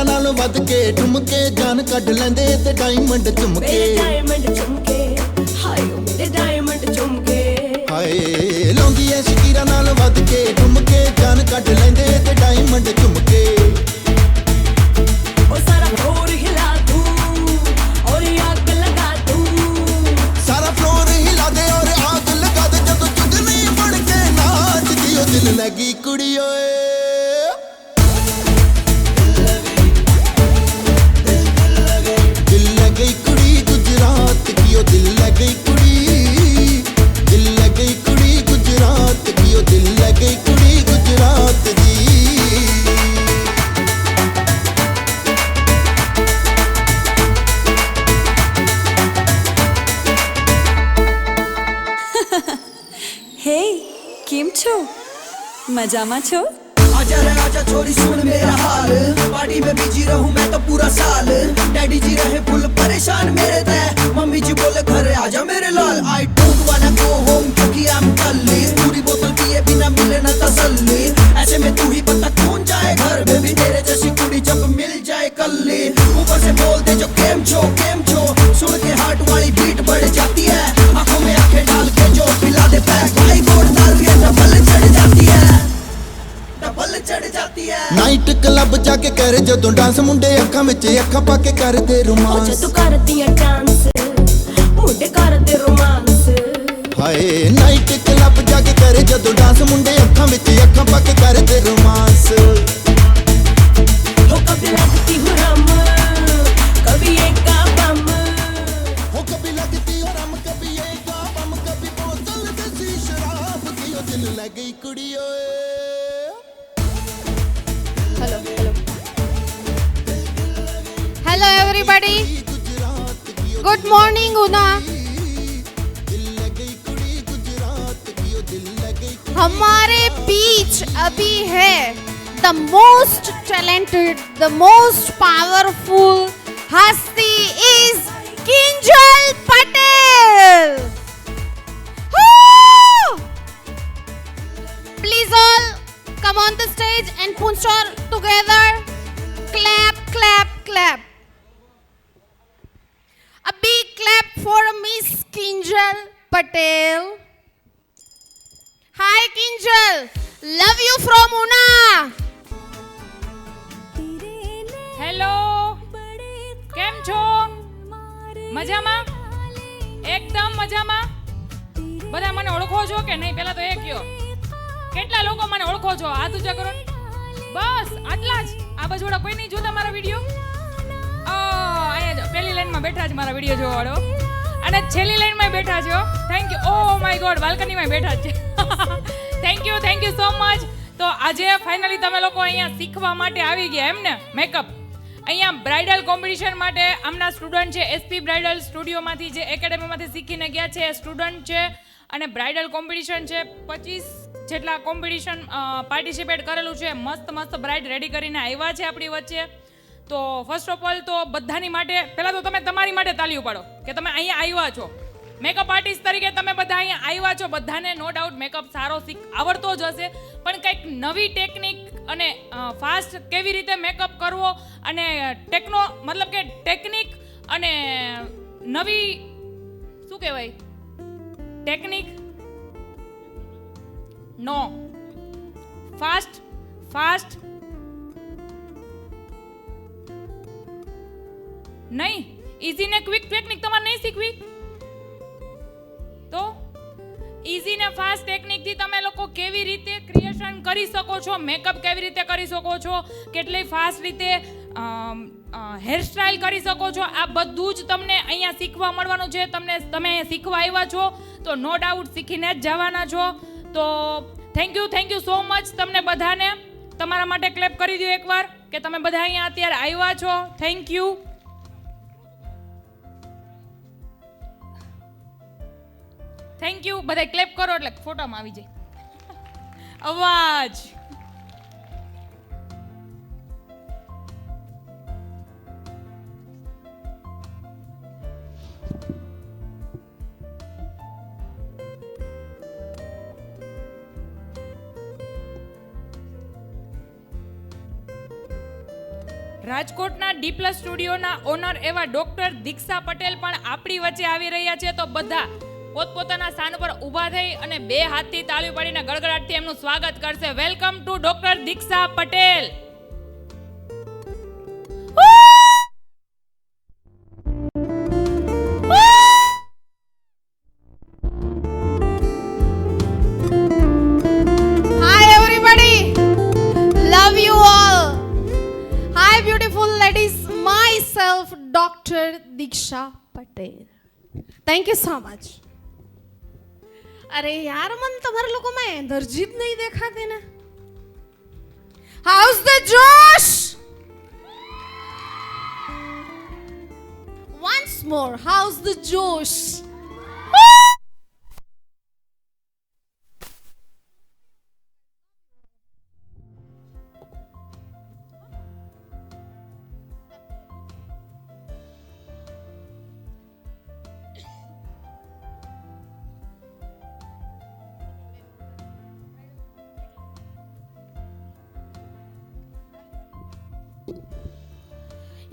ਹੀਰਾ ਨਾਲੋਂ ਵੱਧ ਕੇ ਠੁਮਕੇ ਜਾਨ ਕੱਢ ਲੈਂਦੇ ਤੇ ਡਾਇਮੰਡ ਝੁਮਕੇ ਡਾਇਮੰਡ ਝੁਮਕੇ ਹਾਏ ਓ ਮੇਰੇ ਡਾਇਮੰਡ ਝੁਮਕੇ ਹਾਏ ਲਾਉਂਦੀ ਐ ਸ਼ਕੀਰਾ ਨਾਲੋਂ ਵੱਧ ਕੇ ਠੁਮਕੇ ਜਾਨ ਕੱਢ ਲੈਂਦੇ ਤੇ ਡਾਇਮੰਡ ਝੁਮਕੇ ਉਹ ਸਾਰਾ ਫਲੋਰ ਹਿਲਾ ਦੂੰ ਔਰ ਅੱਗ ਲਗਾ ਦੂੰ ਸਾਰਾ ਫਲੋਰ ਹਿਲਾ ਦੇ ਔਰ ਆਗ ਲਗਾ ਦੇ ਜਦੋਂ ਚੁਗਨੀ ਬਣ ਕੇ ਨਾਚਦੀ ਉਹ ਦਿਲ ਲੱਗੀ ਕੁੜੀ ਓਏ ਦਿਲ ਲੱਗੀ ਕੁੜੀ ਗੁਜਰਾਤ ਕੀ ਉਹ ਦਿਲ ਲੱਗੀ ਕੁੜੀ ਦਿਲ ਲੱਗੀ ਕੁੜੀ ਗੁਜਰਾਤ ਕੀ ਉਹ ਦਿਲ ਲੱਗੀ ਕੁੜੀ ਗੁਜਰਾਤ ਦੀ हे केम छो मजामा छो आजा रे आजा छोरी सुन मेरा हाल पार्टी में बिजी रहूं मैं तो पूरा साल डैडी जी रहे फुल परेशान मेरे ते मम्मी जी बोले घर आजा मेरे लाल आई डोंट वाना गो होम क्योंकि आई एम कल्ली पूरी बोतल पिए बिना मिले ना तसल्ली ऐसे में तू ही बता कौन जाए घर बेबी तेरे जैसी कुड़ी जब मिल जाए कल्ली ऊपर से बोल दे जो केम छो सुन के हार्ट वाली बीट बढ़ जाती है आंखों में आंखें डाल के जो पिला दे पैक भाई वोट डाल के डबल चढ़ जाती है डबल चढ़ जाती है ਨਾਈਟ ਕਲੱਬ ਜਾ ਕੇ ਕਰ ਜਦੋਂ ਡਾਂਸ ਮੁੰਡੇ ਅੱਖਾਂ ਵਿੱਚ ਅੱਖਾਂ ਪਾ ਕੇ ਕਰਦੇ ਉਹ ਰੋਮਾਂਸ ਜਦੋਂ ਕਰਦੀਆਂ ਡਾਂਸ ਮੁੰਡੇ ਕਰਦੇ ਰੋਮਾਂਸ ਹਾਏ ਨਾਈਟ ਕਲੱਬ ਜਾ ਕੇ ਕਰ ਜਦੋਂ ਡਾਂਸ ਮੁੰਡੇ ਅੱਖਾਂ ਵਿੱਚ ਅੱਖਾਂ ਪਾ ਕੇ ਕਰਦੇ ਰੋਮਾਂਸ ਹੋ ਕभी लगती हूँ रम कभी एक का बम हो कभी लगती हो रम कभी ये बम कभी बोतल जैसी शराब की ओ दिल लग गई कुड़ी ओए Hello everybody. Good morning Una. हमारे बीच अभी है the most talented, the most powerful हस्ती is Kinjal Patel. Woo! Please all come on the stage and put your together. Clap, clap, clap. A big clap for Miss Kinjal Patel. Hi Kinjal, love you from Una. Hello કેમ છો મજામાં એકદમ મજામાં બધા મને ઓળખો છો કે નહીં પહેલા તો એ કયો કેટલા લોકો મને ઓળખો છો હાથ ઊંચા કરો બસ આટલા જ આ બાજુવાળા કોઈ નહીં જોતા મારા વિડીયો અહીંયા જો પહેલી લાઈનમાં બેઠા છે મારા વિડીયો જોવાવાળો અને છેલ્લી લાઈનમાં બેઠા છો thank you oh my God બાલ્કનીમાં બેઠા છે થેન્ક યુ સો મચ તો આજે ફાઇનલી તમે લોકો અહીંયા શીખવા માટે આવી ગયા એમ ને મેકઅપ અહીંયા બ્રાઇડલ કોમ્પિટિશન માટે આમના સ્ટુડન્ટ છે એસપી બ્રાઇડલ સ્ટુડિયોમાંથી જે એકેડેમીમાંથી શીખીને ગયા છે એ સ્ટુડન્ટ છે અને બ્રાઇડલ કોમ્પિટિશન છે 25 જેટલા કોમ્પિટિશન પાર્ટિસિપેટ કરેલું છે મસ્ત બ્રાઇડ રેડી કરીને આવ્યા છે આપણી વચ્ચે તો ફર્સ્ટ ઓફ ઓલ તો બધાની માટે પહેલાં તો તમે તમારી માટે તાળીઓ પાડો કે તમે અહીંયા આવ્યા છો મેકઅપ આર્ટિસ્ટ તરીકે તમે બધા અહીંયા આવ્યા છો બધાને નો ડાઉટ મેકઅપ સારો આવડતો જ હશે પણ કંઈક નવી ટેકનિક અને ફાસ્ટ કેવી રીતે મેકઅપ કરવો અને મતલબ કે ટેકનિક અને નવી શું કહેવાય ટેકનિક નો ફાસ્ટ નહીં ઇઝી ને ક્વિક ટેકનિક તમારે નહીં શીખવી તો ઇઝી ને ફાસ્ટ ટેકનિકથી તમે લોકો કેવી રીતે ક્રિએશન કરી શકો છો મેકઅપ કેવી રીતે કરી શકો છો કેટલી ફાસ્ટ રીતે હેરસ્ટાઇલ કરી શકો છો આ બધું જ તમને અહીંયા શીખવા મળવાનું છે તમે અહીંયા શીખવા આવ્યા છો તો નો ડાઉટ શીખીને જ જવાના છો તો થેન્ક યુ સો મચ તમને બધાને તમારા માટે ક્લેપ કરી દો એકવાર કે તમે બધા અહીંયા અત્યારે આવ્યા છો થેન્ક યુ બધા ક્લેપ કરો એટલે ફોટોમાં આવી જાય અવાજ રાજકોટના ડી પ્લસ સ્ટુડિયોના ઓનર એવા ડોક્ટર દીક્ષા પટેલ પણ આપણી વચ્ચે આવી રહ્યા છે. તો બધા પોતપોતાના સ્થાન પર ઊભા થઈ અને બે હાથથી તાળી પાડીને ગડગડાટથી એમનું સ્વાગત કરશે. Welcome to doctor Diksha Patel. Hi everybody. Love you all. Hi beautiful ladies. Myself Dr. Diksha Patel. Thank you so much. अरे यार मन तुम्हारे लोगों में एनर्जी नहीं देखाती ना. How's the Josh? Once more, how's the Josh?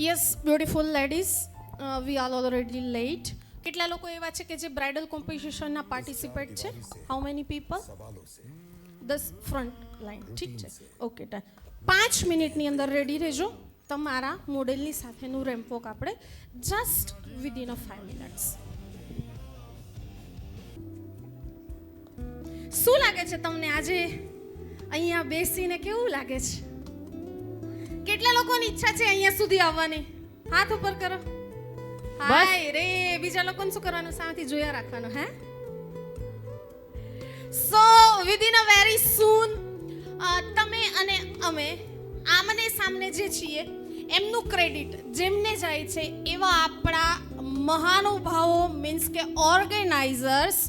Yes, beautiful ladies, we are already late. કેટલા લોકો એવા છે કે જે બ્રાઇડલ કોમ્પિટિશનના પાર્ટિસિપેટ છે? How many people? 10 front line. ઠીક છે, ઓકે ડન. 5 મિનિટની અંદર રેડી રહેજો. તમારા મોડેલની સાથેનું રેમ્પ વોક આપણે જસ્ટ વિધિન 5 મિનિટ્સ. શું લાગે છે તમને આજે અહીંયા બેસીને કેવું લાગે છે? કેટલા લોકોની ઈચ્છા છે અહીંયા સુધી આવવાની? હાથ ઉપર કરો. હાય રે, બીજા લોકોને શું કરવાનું? સામેથી જોયા રાખવાનું. હે, સો વિધિન અ વેરી સૂન તમે અને અમે આમને સામને જે છીએ એમનું ક્રેડિટ જેમને જાય છે એવા આપણા મહાનુભાવો મીન્સ કે organisers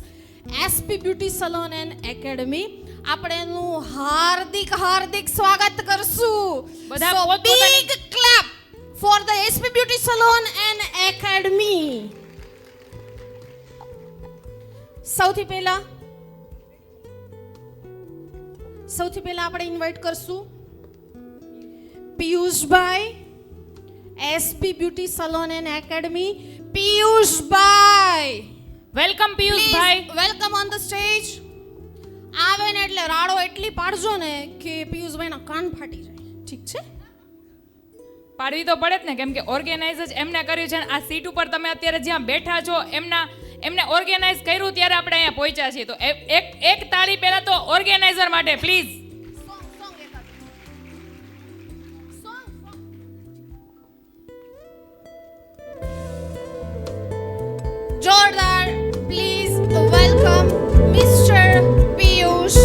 SP beauty salon and academy, આપણે એનું હાર્દિક હાર્દિક સ્વાગત કરશું. બધા So પોતપોતાની- big clap for the SP Beauty Salon and Academy. સૌથી પહેલા આપણે ઇન્વાઇટ કરશું Piyushbhai, SP beauty salon and academy. Piyushbhai, welcome Piyushbhai. Welcome on the stage. આવે ને એટલે રાડો એટલી પાડજો ને કે પિયુષભાઈના કાન ફાટી જાય. ઠીક છે? પાડવી તો પડે જ ને, કેમ કે ઓર્ગેનાઇઝ એમને કર્યું છે. અને આ સીટ ઉપર તમે અત્યારે જ્યાં બેઠા છો એમને ઓર્ગેનાઇઝ કર્યું ત્યારે આપણે અહીંયા પહોંચ્યા છીએ. તો એક તાળી પહેલા તો ઓર્ગેનાઇઝર માટે પ્લીઝ. જોરદાર please welcome mister Piyush.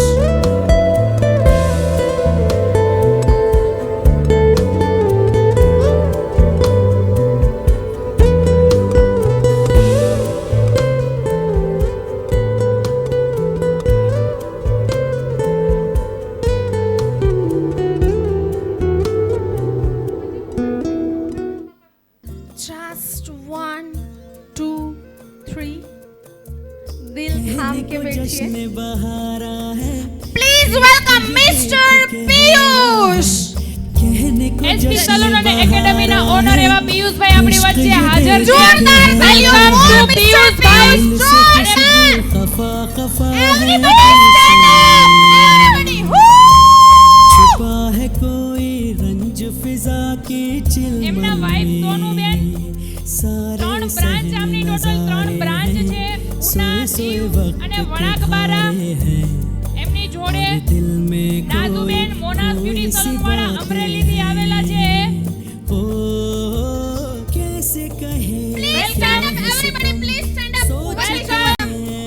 Just 1, 2, 3. दिल थाम के बैठिए. Please welcome Mr. Piyush. SP salon અને એકેડમીના ઓનર એવા પિયુષભાઈ આપણી વચ્ચે હાજર છે. જોરદાર તાળીઓ welcome for to Mr. Piyushbhai. Piyush. Everybody stand up. Everybody. छुपा है कोई रंज फिजा की चिलमन એમના વાઇફ સોનુબેન. सारे 3 બ્રાન્ચ આમની ટોટલ 3 બ્રાન્ચ છે. ઉના, દીવ અને વણાકબારા. એમની જોડે दिल में નાઝુબેન મોનાસ બ્યુટી સલૂન વાળા અમરેલીથી આવેલા છે. ओ कैसे कहे Please stand up. Everybody please stand up.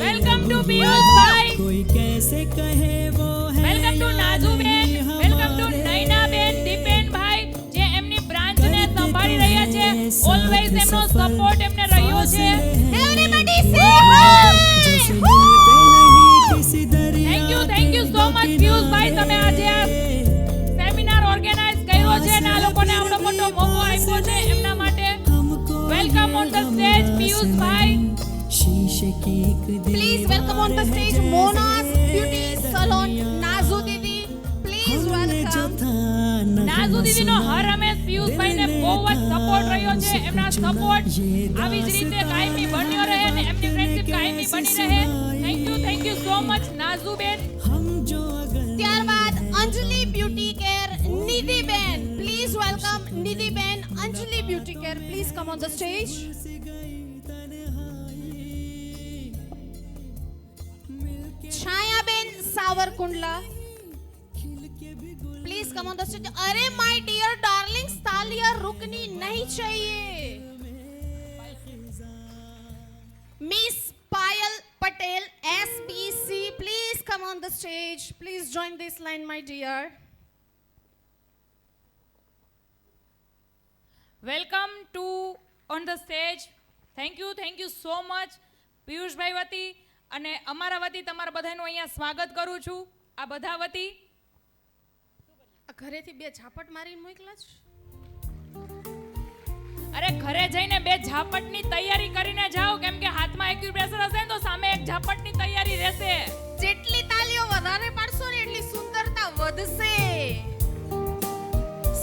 Welcome to Piyushbhai. कोई कैसे कहे वो है welcome to Nazuben. Welcome to Nainaben, Dipenbhai જે એમની બ્રાન્ચને સંભાળી રહ્યા છે. ઓલવેઝ એમનો સપોર્ટ એમને રહ્યો છે. Everybody say hi. किसी दरिया થેન્ક યુ સો મચ પિયુષભાઈ, તમે આજે આ સેમિનાર ઓર્ગેનાઇઝ કર્યો છે અને આ લોકોને આવડો મોટો મોકો આપ્યો છે એમના માટે. વેલકમ ઓન ધ સ્ટેજ પિયુષભાઈ. शीशे की एक Please welcome on the stage Mona's Beauty Salon Nazu Didi. Please welcome. નાઝુ દીદીનો હર હંમેશ પિયુષભાઈને બહુ જ સપોર્ટ રહ્યો છે. એમના સપોર્ટ આવી જ રીતે કાયમી બન્યો રહે ને એમની ફ્રેન્ડશિપ કાયમી બની રહે. થેન્ક યુ સો મચ નાઝુ બેન. हम जो अगर ત્યારબાદ અંજલિ બ્યુટી કેર નિધિ બેન. Please welcome Nidhi ben. Anjali beauty care please come on the stage. Chhayaben Savarkundla please come on the stage. अरे माय डियर डार्लिंग्स, तालियां रुकनी नहीं चाहिए. Miss Payal Patel SPC, please come on the stage. Please join this line, my dear. Welcome to on the stage. Thank you so much Piyushbhai વતી અને અમારા વતી તમારા બધાનું અહીંયા સ્વાગત કરું છું. આ બધા વતી આ ઘરેથી બે ઝાપટ મારીને મોકલા છે. અરે ઘરે જઈને બે ઝાપટની તૈયારી કરીને જાઓ, કેમ કે હાથમાં એક્યુપ્રેશર હશે ને તો સામે એક ઝાપટની તૈયારી રહેશે. જેટલી તાલીઓ વધારે પાડશો ને એટલી સુંદરતા વધશે.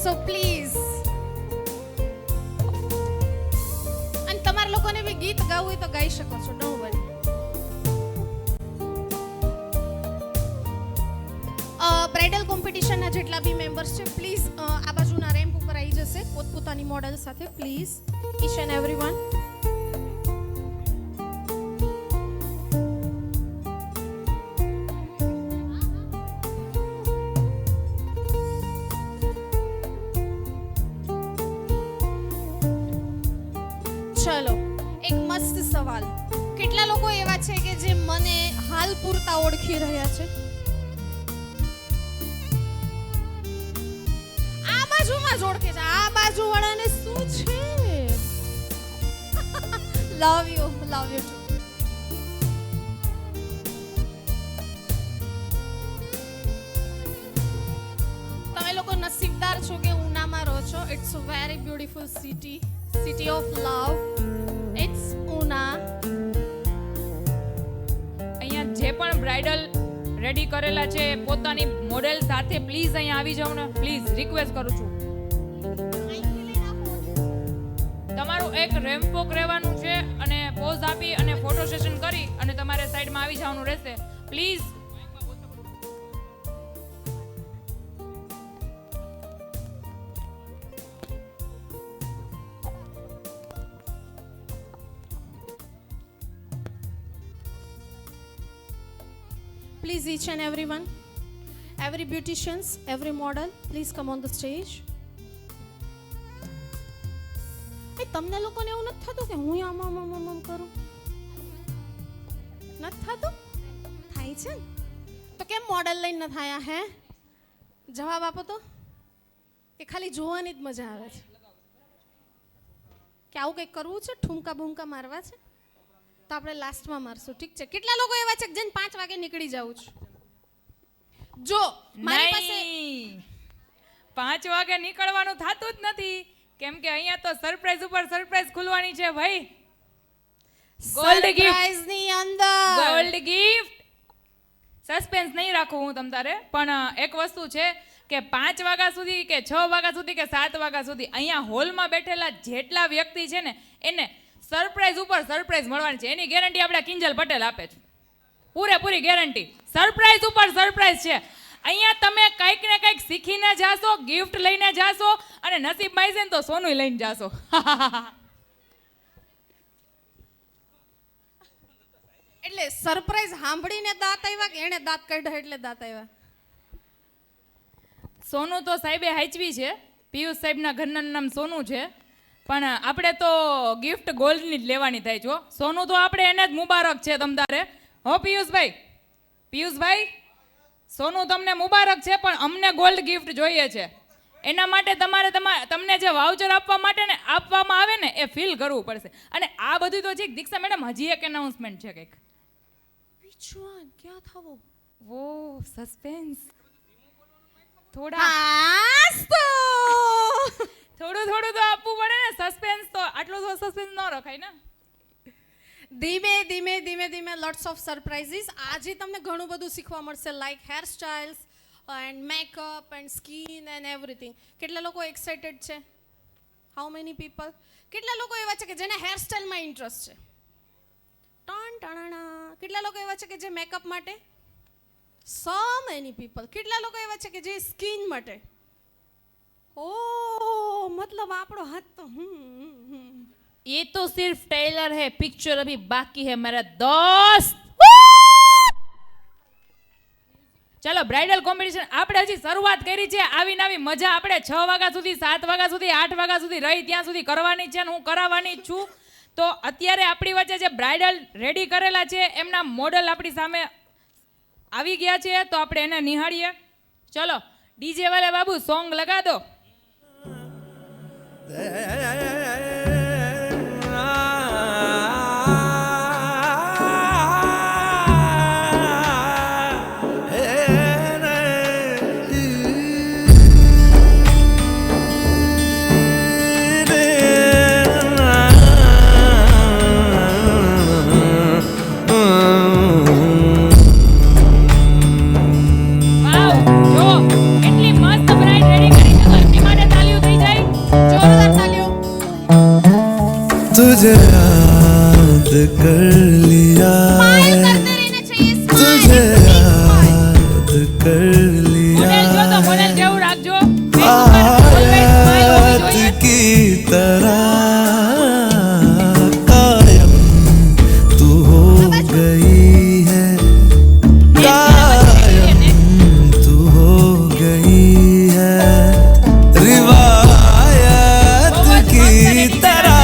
So please. અને તમારા લોકોને બી ગીત ગાવું હોય તો ગાઈ શકો છો. Don't worry. બ્રાઇડલ કોમ્પિટિશનના જેટલા બી મેમ્બર્સ છે પ્લીઝ આ બાજુના રેમ્પ ઉપર આવી જશે પોતપોતાની મોડલ સાથે. Please each and everyone. ચલો એક મસ્ત સવાલ. કેટલા લોકો એવા છે કે જે મને હાલ પૂરતા ઓળખી રહ્યા છે? બાજુમાં જોડકે છે. આ બાજુ વાળાને શું છે? Love you too. તમે લોકો નસીબદાર છો કે ઉનામાં રહો છો. It's a very beautiful city of love. It's Una. અહીંયા જે પણ બ્રાઇડલ રેડી કરેલા છે પોતાની મોડેલ સાથે પ્લીઝ અહીંયા આવી જાવ ને. પ્લીઝ રિક્વેસ્ટ કરું છું. તમારું એક રેમ્પ વોક રહેવાનું છે અને પોઝ આપી અને ફોટો સેશન કરી અને તમારે સાઈડમાં આવી જવાનું રહેશે please. Please, each and everyone, every beauticians, every model, please come on the stage. તમને લોકોને એવું નથી થતું કે હું આમ કરું? નથી થતું? થાય છે ને? તો કેમ મોડલ લઈને ન થયા? હે, જવાબ આપો તો. કે ખાલી જોવાની જ મજા આવે છે? કે આવું કંઈક કરવું છે? ઠુમકા બુમકા મારવા છે? તો આપણે લાસ્ટમાં મારશું. ઠીક છે? કેટલા લોકો એવા છે કે જેને 5 વાગે નીકળી જવું છે? જો મારી પાસે 5 વાગે નીકળવાનું થતું જ નથી, કેમ કે અહીંયા તો સરપ્રાઈઝ ઉપર સરપ્રાઈઝ ખુલવાની છે ભાઈ. ગોલ્ડ સરપ્રાઈઝ ની અંદર ગોલ્ડ ગિફ્ટ. સસ્પેન્સ નહીં રાખું હું તમ તારે, પણ એક વસ્તુ છે કે 5 વાગ્યા સુધી કે 6 વાગ્યા સુધી કે 7 વાગ્યા સુધી અહીંયા હોલમાં બેઠેલા જેટલા વ્યક્તિ છે ને એને સરપ્રાઈઝ ઉપર સરપ્રાઈઝ મળવાની છે. એની ગેરંટી આપણે કિંજલ પટેલ આપે છે. પૂરેપૂરી ગેરંટી. સરપ્રાઈઝ ઉપર સરપ્રાઈઝ છે. અહીંયા તમે કંઈક ને કંઈક શીખીને જાશો, ગિફ્ટ લઈને જાશો અને નસીબમાં છે ને તો સોનું લઈને જાશો. એટલે સરપ્રાઈઝ સાંભળીને દાંત આવ્યા કે એને દાંત કાઢ્યા એટલે દાંત આવ્યા? સોનું તો સાહેબે હાચવી છે. પિયુષ સાહેબના ઘરના નામ સોનું છે, પણ આપણે તો ગિફ્ટ ગોલ્ડની જ લેવાની થાય છે. સોનું તો આપણે એને જ મુબારક છે તમ તારે. હો પિયુષભાઈ સોનું તમને મુબારક છે, પણ અમને ગોલ્ડ ગિફ્ટ જોઈએ છે. એના માટે તમને જે વાઉચર આપવામાં આવે ને એ ફીલ કરવું પડશે. અને આ બધું તો છે. દીક્ષા મેડમ હજી એક એનાઉન્સમેન્ટ છે કંઈક. Which one? ક્યાં થવો? વો સસ્પેન્સ. થોડું તો આપવું પડે ને. સસ્પેન્સ તો આટલું તો સસ્પેન્સ ન રખાય ને. ધીમે લોટ્સ ઓફ સરપ્રાઇઝીસ. આજે તમને ઘણું બધું શીખવા મળશે, like hair styles, and makeup and skin and everything. કેટલા લોકો એક્સાઇટેડ છે? How many people? કેટલા લોકો એવા છે કે જેને હેરસ્ટાઈલમાં ઇન્ટરેસ્ટ છે? કેટલા લોકો એવા છે કે જે મેકઅપ માટે? So many people. કેટલા લોકો એવા છે કે જે સ્કિન માટે? ઓ मतलब આપણો હાથ તો ये तो सिर्फ ट्रेलर है, पिक्चर अभी बाकी है मेरा दोस्त. चलो ब्राइडल कॉम्पिटिशन આપણે હજી શરૂઆત કરી છે. આવી નવી મજા આપણે 6 વાગ્યા સુધી 7 વાગ્યા સુધી 8 વાગ્યા સુધી રહી ત્યાં સુધી કરવાની છે અને હું કરાવવાની છું. તો અત્યારે આપણી વચ્ચે જે બ્રાઇડલ રેડી કરેલા છે એમના મોડલ આપણી સામે આવી ગયા છે, તો આપણે એને નિહાળીએ. ચલો ડીજે વાલે બાબુ સોંગ લગા દો. तुझे याद कर लिया है, तुझे याद कर लिया आयत की तरह कायम तू हो गई है, कायम तू हो गई है रिवायत की तरह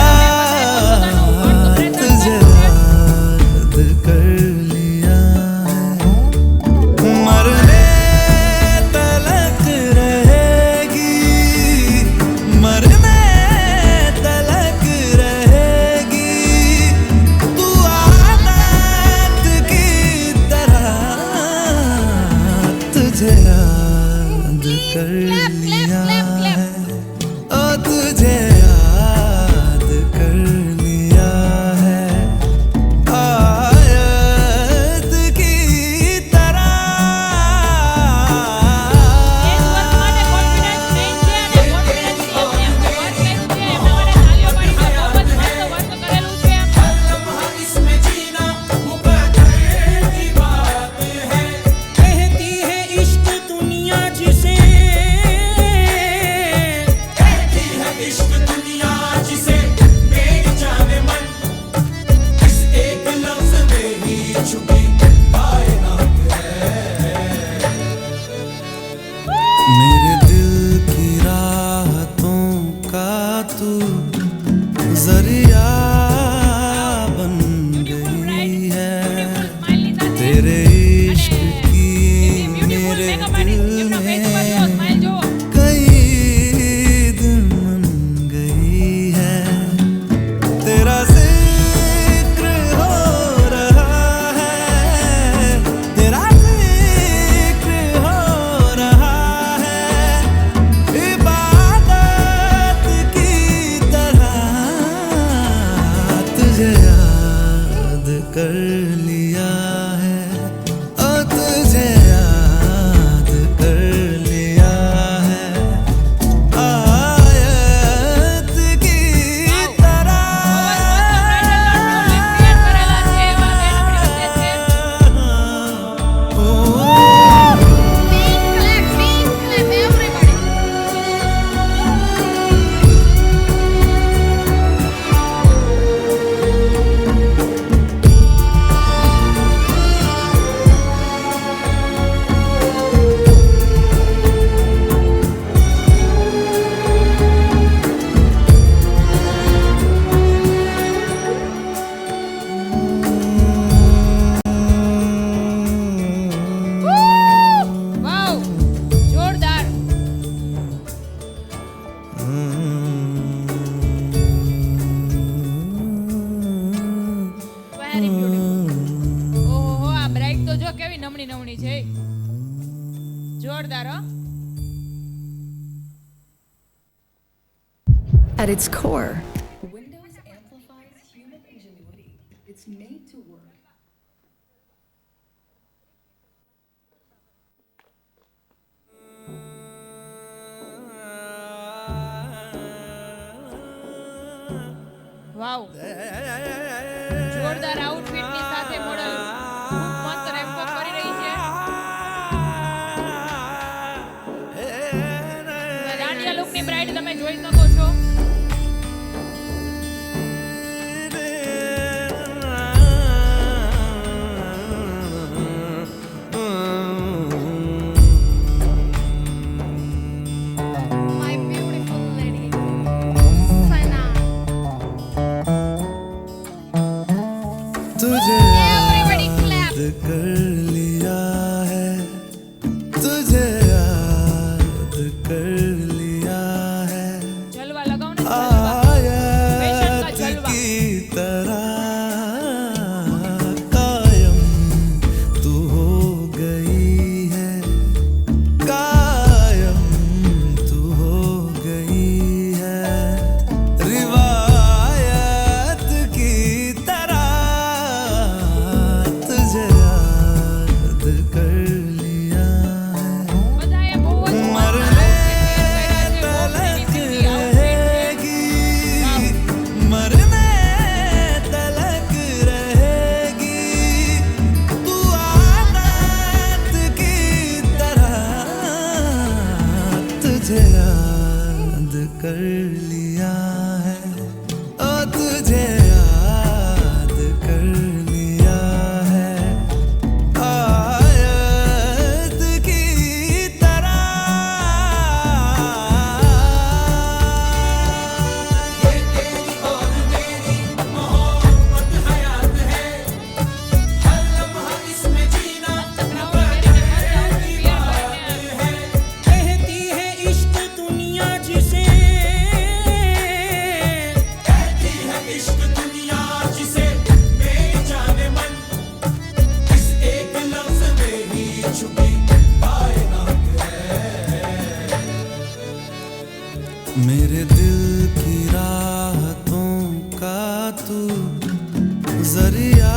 At its core, Windows amplifies human ingenuity. It's made to work. વાવ જોરદાર આઉટફિટની સાથે મોડલ ખૂબ મસ્ત રેમ્પ વોક કરી રહી છે દાંડિયા લુકની બ્રાઇડ તમે જોઈ શકો છો My beautiful lady, Sana. तुझे Everybody clap. याद कर लिया है तुझे याद कर लिया है જલવા લગાવો ને જલવા फैशन का आयत जलवा। की तरह कायम तू हो गई है कायम तू हो गई है रिवायत की तरह तुझे याद कर लिया है બધાએ બહુ જ મસ્ત मरने outfit तलक પહેર્યા છે. मरने तलक रहेगी तू आदत की तरह तुझे याद कर लिया है ओ तुझे याद कर लिया है आयत की तरह कहती है इश्क दुनिया जिसे कहती है इश्क दुनिया जिसे मेरी जाने मन इस एक लफ्ज में ही छुपी कायनात मेरे दिल की राहतों का तू जरिया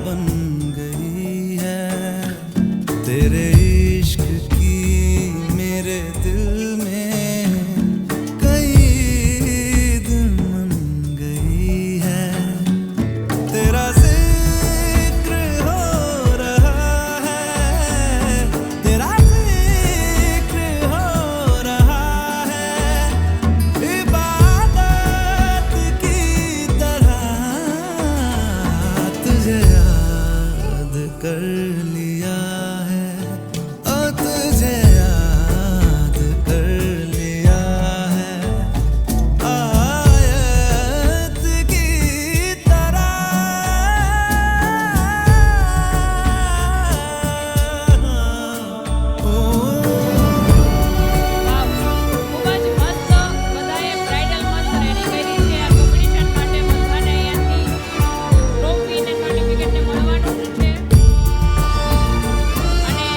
बन गई है तेरे इश्क की मेरे दिल में कई दिन बन गई है तेरा जिक्र हो रहा है तेरा जिक्र हो रहा है इबादत की तरह तुझे याद कर लिया है ओ तुझे याद कर लिया है आयत की तरह ખૂબ જ મસ્ત બધાએ બ્રાઇડલ મસ્ત રેડી કરી છે આ કોમ્પિટિશન માટે બધાને અહીંયાથી ટ્રોફી ને સર્ટિફિકેટ ને મળવાનું જ છે અને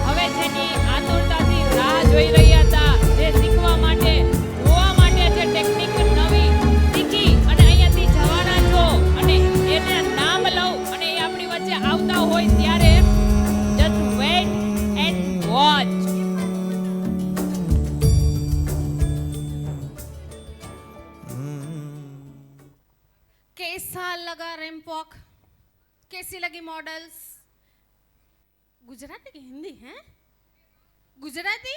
હવે જેની આતુરતાથી રાહ જોઈ રહ્યા હતા જે શીખવા માટે જોવા માટે જે ટેકનિક નવી શીખી અને અહીંયાથી જવાના છો અને એને નામ લઉં અને એ આપણી વચ્ચે આવતા હોય ત્યારે જસ્ટ વેઇટ એન્ડ વોચ कैसा लगा रैंप वॉक कैसी लगी मॉडल्स गुजराती की हिंदी है गुजराती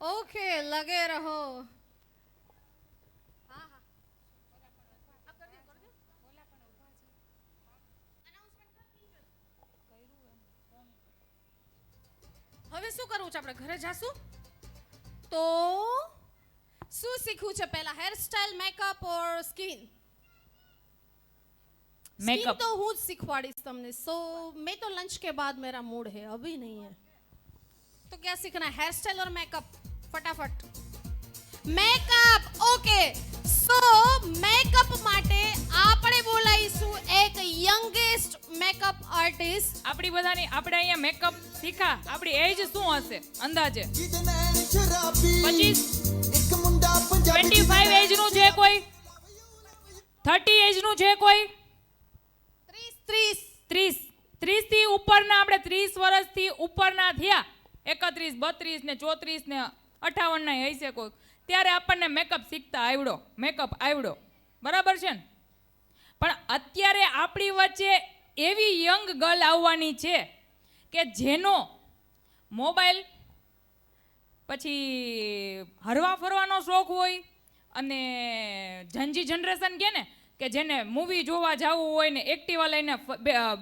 ओके लगे रहो हाँ हाँ अब कर दियो હવે શું કરવું છે આપણે ઘરે જાશું તો શું શીખવું છે પહેલા હેર સ્ટાઇલ મેકઅપ ઓર સ્કિન Makeup. स्किन तो हूँ सिखवाड़ीश तुमने सो मैं तो लंच के बाद मेरा मूड है अभी नहीं है तो क्या सीखना है हेयर स्टाइल और मेकअप फटाफट मेकअप ओके सो मेकअप માટે આપણે બોલાઈશું એક યંગેસ્ટ મેકઅપ આર્ટિસ્ટ આપણી બધાની આપણે અહીંયા મેકઅપ શીખા આપણી એજ શું હશે અંદાજે ਜਿਹਦੇ ਨੈਣ ਸ਼ਰਾਬੀ 25 ਇੱਕ ਮੁੰਡਾ ਪੰਜਾਬੀ 25 એજ નું છે કોઈ 30 એજ નું છે કોઈ 30 થી ઉપરના આપણે 30 વર્ષથી ઉપરના થયા 31 32 ને 34 ને 58 ના હશે કોઈ ત્યારે આપણને મેકઅપ શીખતા આવડો મેકઅપ આવડો બરાબર છે ને? પણ અત્યારે આપણી વચ્ચે એવી યંગ ગર્લ આવવાની છે કે જેનો મોબાઈલ પછી હરવા ફરવાનો શોખ હોય અને જંજી જનરેશન કહે ને કે જેને મૂવી જોવા જવું હોય ને એક્ટિવા લઈને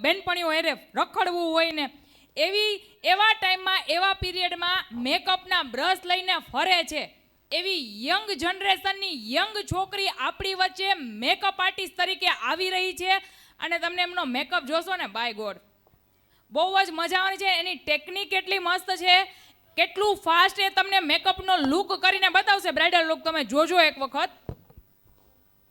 બેનપણીઓ હારે રખડવું હોય ને એવા ટાઈમમાં એવા પીરિયડમાં મેકઅપના બ્રશ લઈને ફરે છે. એવી યંગ જનરેશનની યંગ છોકરી આપણી વચ્ચે મેકઅપ આર્ટિસ્ટ તરીકે આવી રહી છે અને તમને એમનો મેકઅપ જોશો ને બાય ગોડ બહુ જ મજા આવવાની છે. એની ટેકનિક કેટલી મસ્ત છે, કેટલું ફાસ્ટ એ તમને મેકઅપનો લુક કરીને બતાવશે. બ્રાઇડલ લુક તમે જોજો એક વખત.